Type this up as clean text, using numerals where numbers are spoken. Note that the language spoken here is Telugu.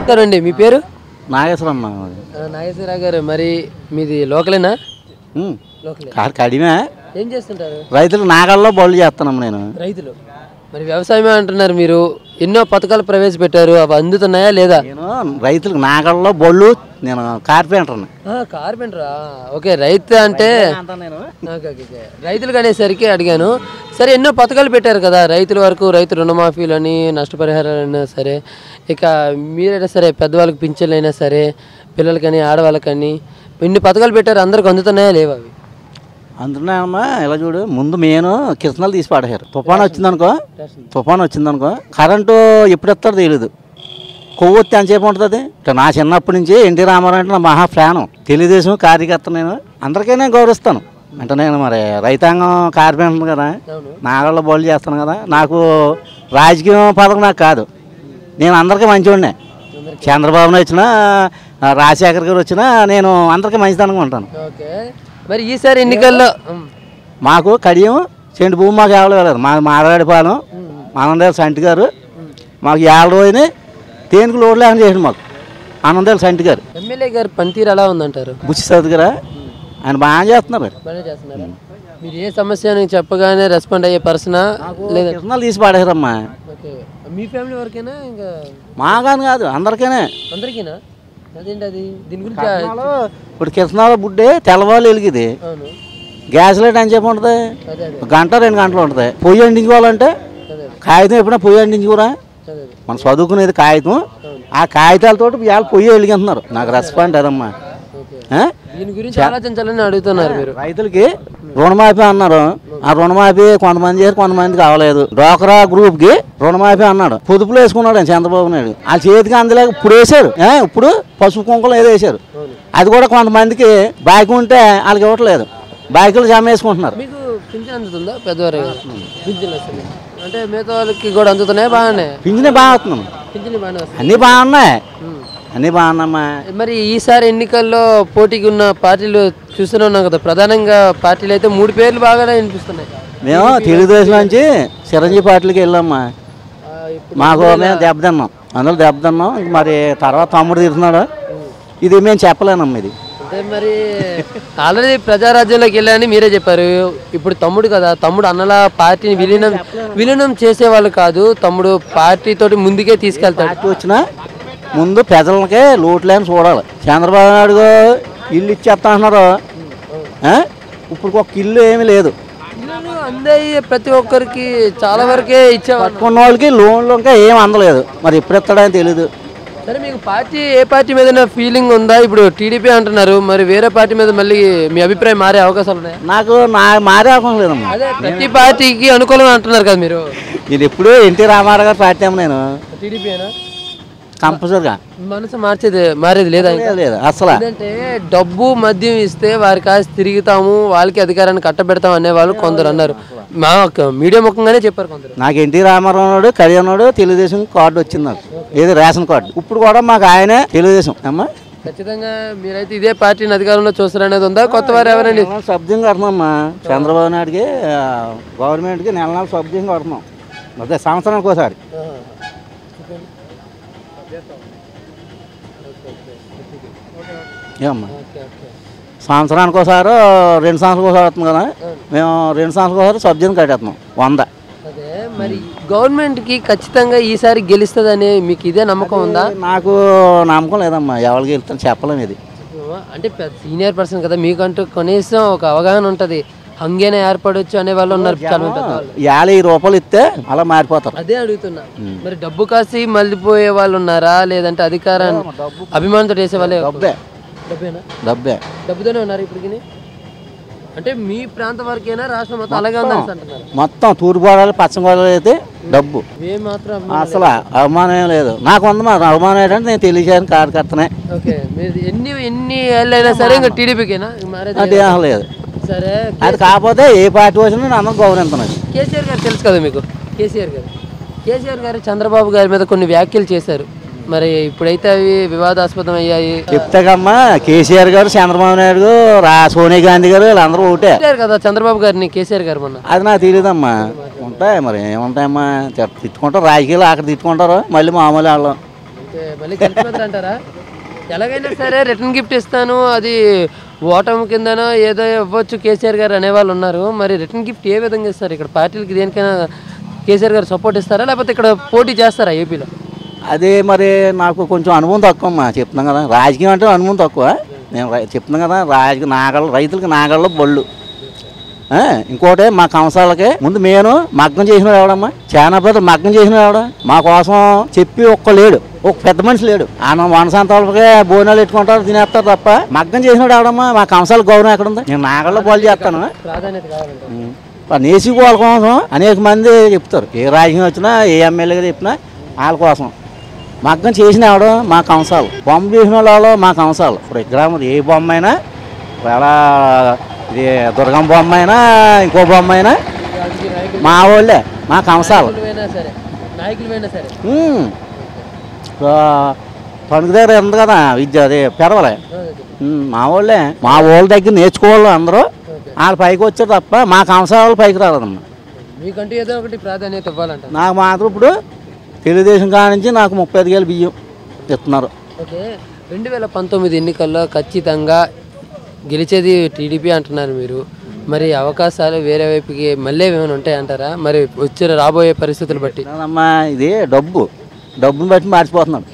నమస్కారం అండి, మీ పేరు? నాగేశ్వరమ్మ. నాగేశ్వరరావు గారు, మరి మీది లోకలేనా? కడిమే. ఏం చేస్తుంటారు? రైతులు నాగల్లో బౌలు చేస్తున్నాం. నేను రైతులు మరి వ్యవసాయమే అంటున్నారు మీరు. ఎన్నో పథకాలు ప్రవేశపెట్టారు, అవి అందుతున్నాయా లేదా? నేను రైతులకు నాగల్లో బొళ్ళు, నేను కార్పెంటర్ని. కార్పెంటరా? ఓకే, రైతు అంటే రైతులకు అనేసరికి అడిగాను. సరే, ఎన్నో పథకాలు పెట్టారు కదా రైతుల వరకు, రైతు రుణమాఫీలు అని, నష్టపరిహారాలైనా సరే, ఇక మీరైనా సరే పెద్దవాళ్ళకి పింఛన్లు అయినా సరే, పిల్లలకని ఆడవాళ్ళకని ఇన్ని పథకాలు పెట్టారు, అందరికి అందుతున్నాయా లేవా అవి? అందున్నాయమ్మా. ఇలా చూడు, ముందు మెయిన్ కిరసనాలు తీసి పడేశారు. తుఫాను వచ్చిందనుకో కరెంటు ఎప్పుడు ఎత్తారో తెలియదు. కొవ్వొత్తి ఎంతసేపు ఉంటుంది. నా చిన్నప్పటి నుంచి ఎన్టీ రామారావు అంటే నా మహా ప్రాణం. తెలుగుదేశం కార్యకర్త నేను, అందరికీ నేను గౌరవిస్తాను. అంటే నేను మరి రైతాంగం కార్పెంటర్ కదా, నాగల్లో బౌలు చేస్తాను కదా. నాకు రాజకీయం పథకం నాకు కాదు. నేను అందరికీ మంచివాడినే. చంద్రబాబుని వచ్చినా, రాజశేఖర్ గారు వచ్చినా నేను అందరికీ మంచిదనంగా ఉంటాను. మరి ఈసారి ఎన్నికల్లో మాకు కడియం చెండు భూమి మాకు ఎవరు వెళ్ళదు. మా మారవాడిపాలెం ఆనందేల సంటి గారు మాకు 50 రోజుని తేనుకు లోడ్ లేకుండా చేసాడు మాకు ఆనందేల సంటి గారు. ఎమ్మెల్యే గారు పనితీరు ఎలా ఉందంటారు? బుచ్చి చదువు గారా, ఆయన బాగా చేస్తున్నారు. మీరు ఏ సమస్య చెప్పగానే రెస్పాండ్ అయ్యే పర్సనా లేదా? కిరసనాలు తీసి పడేసారమ్మా. మీ ఫ్యామిలీ వరకేనా? ఇంకా మాగాని కాదు, అందరికీనే. అందరికీనా? అదేంటి అది? దీని గురించి ఇప్పుడు కిరసనాల బుడ్డే తెల్లవాళ్ళు వెలిగిది. గ్యాస్ లైట్ అని చెప్పి ఉంటుంది, 1 గంట 2 గంటలు ఉంటుంది. పొయ్యి అంటించుకోవాలంటే కాగితం ఎప్పుడైనా పొయ్యి అంటించుకోరా? మనం చదువుకునేది కాగితం. ఆ కాగితాలతో ఇవాళ పొయ్యి వెలిగిస్తున్నారు. నాకు రెస్పాండ్ అదమ్మా. దీని గురించి ఆలోచించాలని అడుగుతున్నారు మీరు. రైతులకి రుణమాఫీ అన్నారు. ఆ రుణమాఫీ కొంతమంది చేసి కొంతమందికి అవ్వలేదు. డ్వాక్రా గ్రూప్ కి రుణమాఫీ అన్నాడు, పొదుపులు వేసుకున్నాడు చంద్రబాబు నాయుడు. వాళ్ళ చేతికి అందలేక ఇప్పుడు వేసారు. ఇప్పుడు పసుపు కుంకులు ఏదో వేసారు. అది కూడా కొంతమందికి బాకీ ఉంటే వాళ్ళకి ఇవ్వట్లేదు. బాకీలు జమ వేసుకుంటున్నారు. మీకు పింఛన్ అందుతుందా? పెద్దవారు పింఛన్ అంటే మిగతా వాళ్ళకి కూడా అందుతున్నాయి. బాగానే పింఛనే బాగా అవుతున్నాం. అన్నీ బాగున్నాయి, అన్నీ బాగున్నామ్మా. మరి ఈసారి ఎన్నికల్లో పోటీకి ఉన్న పార్టీలు చూస్తూనే ఉన్నాం కదా. ప్రధానంగా పార్టీలు అయితే 3 పేర్లు బాగానే వినిపిస్తున్నాయి. మేము తెలుగుదేశం నుంచి చిరంజీవి పార్టీలకి వెళ్ళామ్మా. మాకు మేము దెబ్బతిన్నాం, అందులో దెబ్బతిన్నాం. మరి తర్వాత తమ్ముడు తీరుతున్నాడు. ఇది మేము చెప్పలేనమ్మా. ఇది అంటే మరి ఆల్రెడీ ప్రజారాజ్యంలోకి వెళ్ళాలని మీరే చెప్పారు. ఇప్పుడు తమ్ముడు కదా, తమ్ముడు అన్నలా పార్టీని విలీనం చేసేవాళ్ళు కాదు. తమ్ముడు పార్టీతోటి ముందుకే తీసుకెళ్తాడు. పార్టీ వచ్చినా ముందు ప్రజలకే లోటు లేని చూడాలి. చంద్రబాబు నాయుడు ఇల్లు ఇచ్చేస్తా అన్నారు. ఇప్పుడు ఒక ఇల్లు ఏమీ లేదు. అందయ్య ప్రతి ఒక్కరికి చాలా వరకే ఇచ్చే పట్టుకున్న వాళ్ళకి లోన్లు ఇంకా ఏం అందలేదు. మరి ఎప్పుడు ఇస్తాడని తెలీదు. సరే, మీకు ఏ పార్టీ మీద ఫీలింగ్ ఉందా? ఇప్పుడు టీడీపీ అంటున్నారు, మరి వేరే పార్టీ మీద మళ్ళీ మీ అభిప్రాయం మారే అవకాశాలు ఉన్నాయా? నాకు మారే అవకాశం లేదమ్మా. అదే ప్రతి పార్టీకి అనుకూలంగా అంటున్నారు కదా మీరు. ఇది ఎప్పుడు ఎన్టీ రామారావు గారు పార్టీ అమ్మ. నేను టీడీపీ కంపల్సరిగా మనసు మారేది లేదా? లేదు అసలు. అంటే డబ్బు మద్యం ఇస్తే వారి కాసి తిరుగుతాము, వాళ్ళకి అధికారాన్ని కట్టబెడతాం అనే వాళ్ళు కొందరు అన్నారు. మా మీడియా ముఖంగానే చెప్పారు కొందరు. నాకు ఎన్టీ రామారావు నాయుడు కళ్యాణ్ తెలుగుదేశం కార్డు వచ్చింది. నాకు ఏది రేషన్ కార్డు. ఇప్పుడు కూడా మాకు ఆయనే తెలుగుదేశం అమ్మా. ఖచ్చితంగా మీరైతే ఇదే పార్టీని అధికారంలో చూస్తారనేది ఉందా? కొత్త వారు ఎవరైనా సబ్జెక్ట్ కడుతున్నామ్మా. చంద్రబాబు నాయుడుకి గవర్నమెంట్కి నెల సబ్జెక్ట్ కడుతున్నాం. అదే సంవత్సరానికి ఒకసారి. ఏమమ్మా, సంవత్సరానికి ఒకసారి 2 సంవత్సరాలకు ఒకసారి వస్తుంది కదా. మేము 2 సంవత్సరాలకు ఒకసారి సబ్జెక్ట్ కట్టేస్తున్నాం 100. అదే మరి గవర్నమెంట్కి ఖచ్చితంగా ఈసారి గెలుస్తుందని మీకు ఇదే నమ్మకం ఉందా? నాకు నమ్మకం లేదమ్మా. ఎవరికి గెలుస్తాను చెప్పలేము. ఇది అంటే సీనియర్ పర్సన్ కదా, మీకంటూ కనీసం ఒక అవగాహన ఉంటుంది. హంగేనే ఏర్పడవచ్చు అనే వాళ్ళు ఉన్నారు. 50 రూపాయలు ఇస్తే అలా మారిపోతారు. అదే అడుగుతున్నా. మరి డబ్బు కాసి మళ్ళీపోయే వాళ్ళు ఉన్నారా, లేదంటే అధికారాన్ని అభిమానంతో చేసే వాళ్ళే? డబ్బుతోనే ఉన్నారు ఇప్పటికి. అంటే మీ ప్రాంతం వరకేనా, రాష్ట్రం మొత్తం అలాగే ఉందని అంటున్నారు? మొత్తం తూర్పుగోదావరి పశ్చిమ గోదావరి అయితే డబ్బు అసలు అవమానం ఏం లేదు. నాకు ఉంది మా అవమానం ఏంటంటే నేను తెలియజేయని కార్యకర్తనే. ఎన్ని ఏళ్ళైనా సరే ఇంకా టీడీపీకేనా? అది ఏం లేదు. సరే, అది కాకపోతే ఏ పార్టీ వచ్చినా నేను అందరం గౌరవిస్తున్నాను. కేసీఆర్ గారు తెలుసు కదా మీకు. కేసీఆర్ గారు చంద్రబాబు గారి మీద కొన్ని వ్యాఖ్యలు చేశారు. మరి ఇప్పుడైతే అవి వివాదాస్పదం అయ్యాయి. చెప్తాకమ్మా, కేసీఆర్ గారు, చంద్రబాబు నాయుడు, సోనియా గాంధీ గారు వీళ్ళందరూ ఒకటే కదా. చంద్రబాబు గారిని కేసీఆర్ గారు మొన్న అది నాకు తెలియదమ్మా. ఉంటాయి మరి ఏముంటాయమ్మా, తిట్టుకుంటారు. రాజకీయాలు అక్కడ తిట్టుకుంటారు, మళ్ళీ మామూలు వాళ్ళు ఓకే, మళ్ళీ కలిసిపోతారు అంటారా? ఎలాగైనా సరే రిటర్న్ గిఫ్ట్ ఇస్తాను, అది ఓటమి కిందనో ఏదో ఇవ్వచ్చు కేసీఆర్ గారు అనేవాళ్ళు ఉన్నారు. మరి రిటర్న్ గిఫ్ట్ ఏ విధంగా ఇస్తారు? ఇక్కడ పార్టీలకి దేనికైనా కేసీఆర్ గారు సపోర్ట్ ఇస్తారా, లేకపోతే ఇక్కడ పోటీ చేస్తారా ఏపీలో? అదే మరి నాకు కొంచెం అనుభవం తక్కువ అమ్మా, చెప్తున్నాం కదా. రాజకీయం అంటే అనుభవం తక్కువ. నేను చెప్తున్నాం కదా, రైతులకి నాగళ్ళు బళ్ళు. ఇంకోటి మా కంసాలకి ముందు నేను మగ్గం చేసినాడు ఎవడమ్మా, చాలా పెద్ద మగ్గం చేసినాడు ఎవడ. మా కోసం చెప్పి ఒక్క లేడు, ఒక పెద్ద మనిషి లేడు. ఆయన వనసంతాలకే భోజనాలు పెట్టుకుంటారు, తినేస్తారు తప్ప మగ్గం చేసినాడు ఎవడమ్మా. మా కంసాల గౌరవం ఎక్కడ ఉంది? నేను నాగళ్ళు బాలు చేస్తాను. ప్రాధాన్యత కావాలంటే నేసి వాళ్ళ కోసం అనేక మంది చెప్తారు. ఏ రాజకీయం వచ్చినా, ఏ ఎమ్మెల్యే గారు చెప్పినా వాళ్ళ కోసం. మగ్గం చేసిన ఎవడు మా కంసాలు, బొమ్మ చేసిన వాళ్ళు మా కంసాలు. ఇప్పుడు విగ్రహం ఏ బొమ్మ అయినా, ఎలా ఇది దుర్గం బొమ్మ అయినా ఇంకో బొమ్మ అయినా మా వాళ్ళే, మా కంసాలు. తణుకు దగ్గర ఉంది కదా విద్య, అది పెరవలే. మా వాళ్ళే, మా వాళ్ళ దగ్గర నేర్చుకోవాలి అందరూ. వాళ్ళు పైకి వచ్చారు తప్ప మా కంసాలు పైకి రాలేదమ్మా. మీకంటే ఏదో ఒకటి ప్రాధాన్యత ఇవ్వాలంట. నాకు మాత్రం ఇప్పుడు తెలుగుదేశం కాడ నుంచి నాకు 35,000 బియ్యం ఇస్తున్నారు. ఓకే, 2019 ఎన్నికల్లో ఖచ్చితంగా గెలిచేది టీడీపీ అంటున్నారు మీరు. మరి అవకాశాలు వేరే వైపుకి మళ్ళీ ఏమైనా ఉంటాయంటారా? మరి వచ్చే రాబోయే పరిస్థితులు బట్టి అమ్మా ఇది డబ్బుని బట్టి మార్చిపోతున్నాడు.